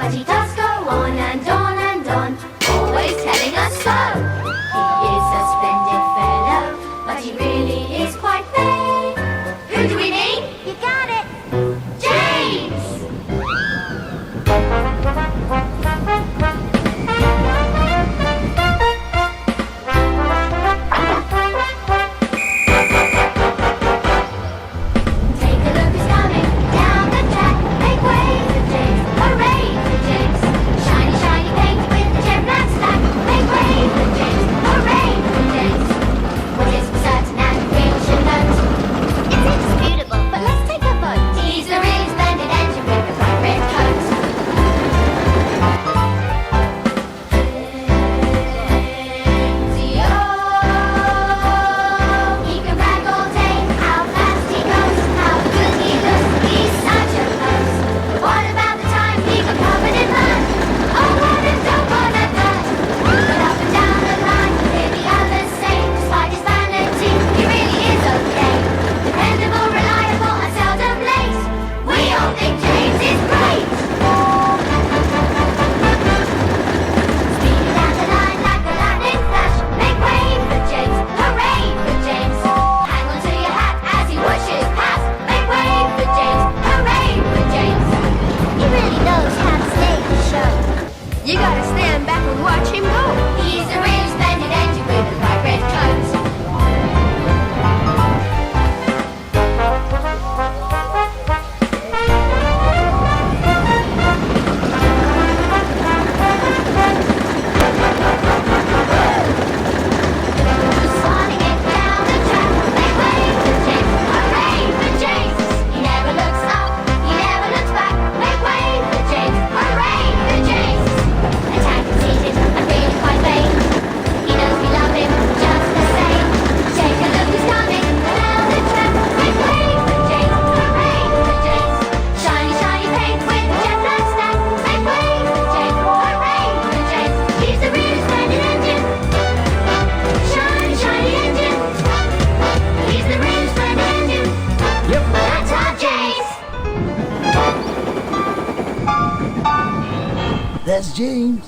But he does go on and on and on, always telling us so. He is a splendid fellow, but he really is quite vain. Who do we mean? You got it! James! Take a look who's coming down the track. Make way for James, hooray for James. Shiny, shiny paint with the jet black stack. Make way for James, hooray for James. What is for certain and really should note? It's indisputable, but let's take a vote. He's a really splendid engine with a bright red coat. He can brag all day, how fast he goes, how good he looks, he's such a boast. But what about the time he got covered in mud? Oh, what a dope on a dud. But up and down the line, hear the others say, despite his vanity, he really is okay. Dependable, reliable, and seldom late. We all think James is great. Speeding down the line like a lightning flash. Make way for James, hooray for James. Hang on to your hat as he whooshes past. Make way for James, hooray for James. He really knows how to stage the show. You gotta stand back and watch him go. He's a really splendid engine with a bright red coat. Swanning it down the track. Make way for James, hooray for James. He never looks up, he never looks back. Make way for James, hooray for James. Attack conceited and really quite vain. He knows we love him just the same. Take a look who's coming down the track. Make way for James, hooray for James. Shiny, shiny paint with the jet black stack. Make way for James, hooray for James. He's a really splendid engine. Shiny, shiny engine. He's the really splendid engine. Yep. That's our James. That's James.